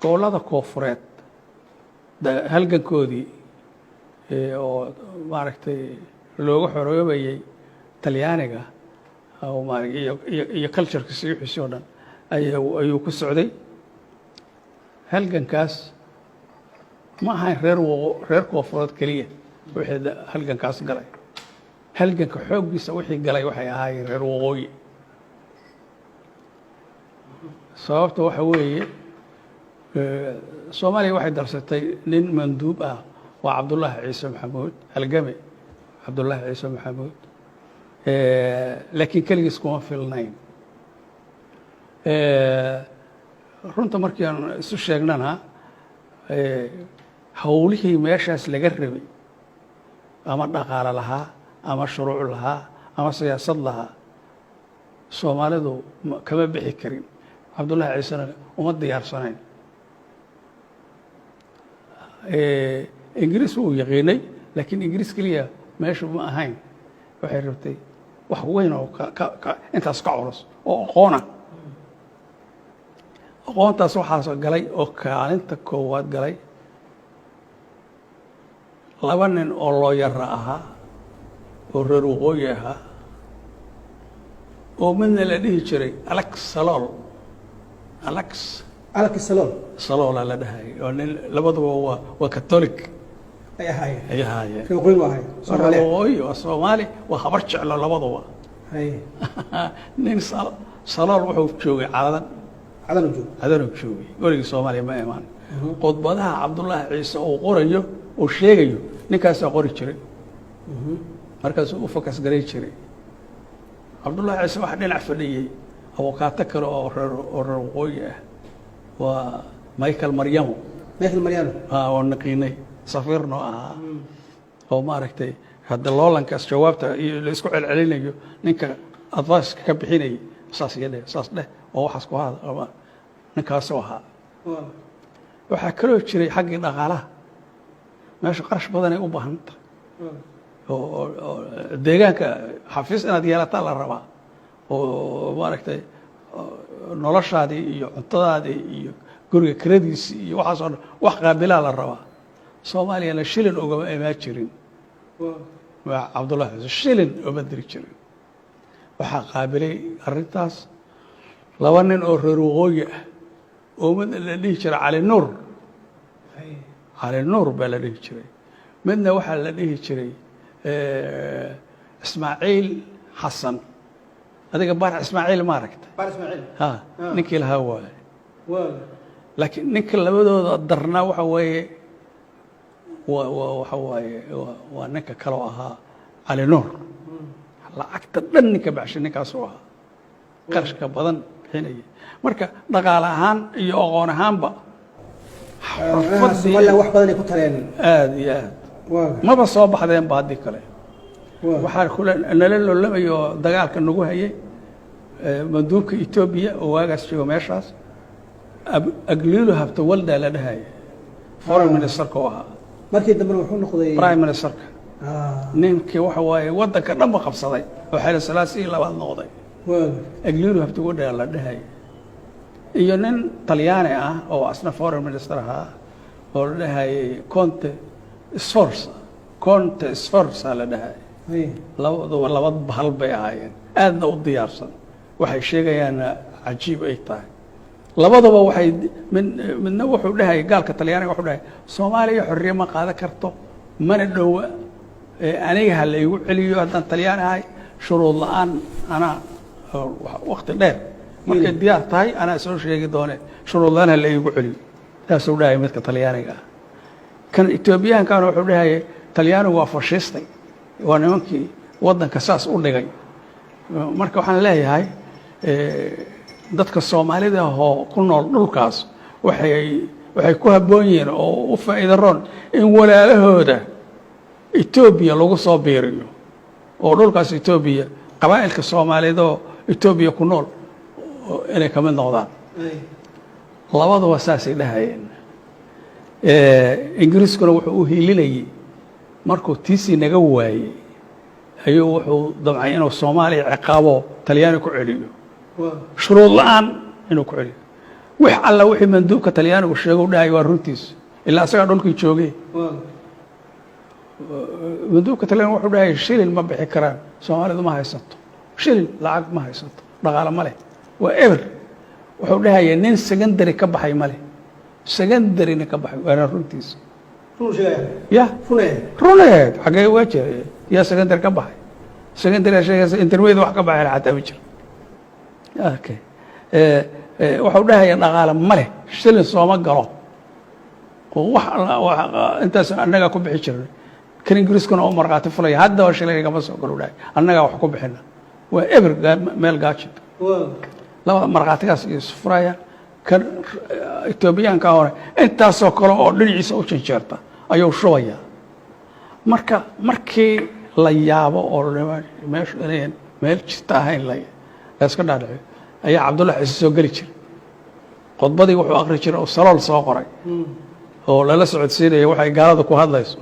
gobollada koofureed halgankoodii oo maaragtay looga xoroobayay talyaaniga iyo cultureka sixiisii oo dhan ayuu ku socday. halgankaas ma ahayn reer koofureed keliya wixii halgankaas galay. halganka xooggiisa wixii galay waxay ahaayeen reer waqooyi. sababta waxa weeye soomaaliya waxay darsatay nin manduub ah waa cabdullaahi ciise maxamuud halgame cabdullaahi ciise maxamuud laakiin keligiis kuma filnayn. runta markii aan isu sheegnana howlihii meeshaas laga rabay ama dhaqaale lahaa ama shuruuc lahaa ama siyaasad lahaa soomaalidu kama bixi karin. cabdullaahi ciisena uma diyaarsanayn. ingiriis wuu yaqiinay laakiin ingiriis keliya meeshu ma ahayn. waxay rabtay wax weyn oo intaas ka culus oo aqoona. aqoontaas waxaas galay oo kaalinta koowaad galay laba nin oo looyara ahaa oo reer waqooyi ahaa oo midna la dhihi jiray alex salool saloola la dhahay oo nin labaduba waa catholic ay ahaayeen waqooyi waa soomaali waa habar jeclo labaduba. nin salool wuxuu joogay cadanuu joogay weligii soomaaliya ma imaan. khudbadaha cabdullaahi ciise uu qorayo uu sheegayo ninkaasaa qori jiray markaasuu u fokas garay jiray. cabdullaahi ciise waxa dhinac fadhiyey abukaato kale oo reer waqooyi ah waa michael maryamo oo naqiinay safiirno ahaa oo maaragtay hadda loolankaas jawaabta iyo la isku celcelinayo ninka adviceka ka bixinayay saas iyo dheh saas dheh oo waxaas ku hada ninkaasoo ahaa. waxaa kaloo jiray xaggii dhaqaalaha meesha qarash badanay u baahanta oo deegaanka xafiis inaad yeelataa la rabaa oo maaragtay noloshaadii iyo cuntadaadii iyo guriga kiradiisii iyo waxaas oo dhan wax qaabilaa la rabaa. soomaaliyana shilin ugama imaan jirin. cabdullaahi ciise shilin uma diri jirin. waxaa qaabilay arrintaas laba nin oo reer waqooyi ah oo midna la dhihi jiray cali nuur baa la dhihi jiray. midna waxaa la dhihi jiray ismaaciil xasan. adiga baar ismaaciil ma aragta ninkii lahaa waaye. laakiin ninka labadooda darnaa waxa weeye waxa waaye waa ninka kaloo ahaa cali nuur. lacagta dhan ninka baxshay ninkaasuu ahaa qarashka badan bixinaya. marka dhaqaale ahaan iyo aqoon ahaanba wax badan ay ku taleen aad iyo aad maba soo baxdeenba haddii kale. waxaa kule nala loolamayo dagaalka nagu hayay manduubka etoobiya oo waagaas joogo meeshaas agliilo habta waldaa la dhahaya foreign ministerka oo ahaa markii dambena wuxuu noqday prime ministerka. ninkii waxa waaye waddanka dhanba qabsaday oo xayla salaasii labaad noqday agliilo habta waldaa la dhahaya. iyo nin talyaani ah oo asna foreign minister ahaa oo la dhahayay conte sforza la dhahaya. labaduba laba bahal bay ahaayeen aadna u diyaarsan. waxay sheegayaanna cajiib ay tahay. labaduba waxay midna wuxuu dhahayay gaalka talyaaniga wuxuu dhahay soomaaliya xorriye ma qaadan karto mana dhowa aniga ha la igu celiyo haddaan talyaani ahay shuruud la-aan anaa wakti dheer markay diyaar tahay anaa soo sheegi doone shuruud la-aan ha la igu celiyo saasuu dhahaya midka talyaaniga ah. kan etoobiyaankaana wuxuu dhahayay talyaanigu waa fashistay waa nimankii waddanka saas u dhigay. marka waxaan leeyahay dadka soomaalida oo ku nool dhulkaas waxay ku habboon yihiin oo u faa'iido roon in walaalahooda etoobiya lagu soo biiriyo oo dhulkaas etoobiya qabaa'ilka soomaaliyeed oo etoobiya ku nool inay ka mid noqdaan. labaduba saasay dhahayeen. ingiriiskuna wuxuu u hiilinayay markuu tiisii naga waayey ayuu wuxuu damcay inuu soomaaliya ciqaabo talyaani ku celiyo shuruud la-aan inuu ku celiyo. wix alla wixii manduubka talyaanigu sheego u dhahay waa runtiis ilaa asagaa dhulkii joogay manduubka talyaanigu wuxuu dhahay shilin ma bixi karaan soomaalidu ma haysato shilin lacag ma haysato dhaqaale ma leh waa eber wuxuu dhahaya nin secondary ka baxay ma leh secondaryna ka baxay waana runtiisa ya runeed xagee uga jira yaa secondary ka baxay secondary sheegaysa intermediate wax ka baxay xataa ma jiro okay wuxuu dhahaya dhaqaale ma leh shilin sooma galo oo wax intaas annaga ku bixi jirnay kan ingiriiskuna oo marqaati fulaya haddaba shilin igama soo galo dhahay annaga wax ku bixina waa eber meel gaajin laba marqaatigaas is furaya kan Etoobiyaanka hore intaasoo kale oo dhinaciisa u janjeerta ayuu shubaya marka markii la yaabo oo meesha inay meel jirta ahayn la iska dhaadhaco ayaa Cabdullaah Ciise soo gali jiray khudbadii wuxuu akhri jiray oo salool soo qoray oo lala socodsiinayay waxay gaalada ku hadlayso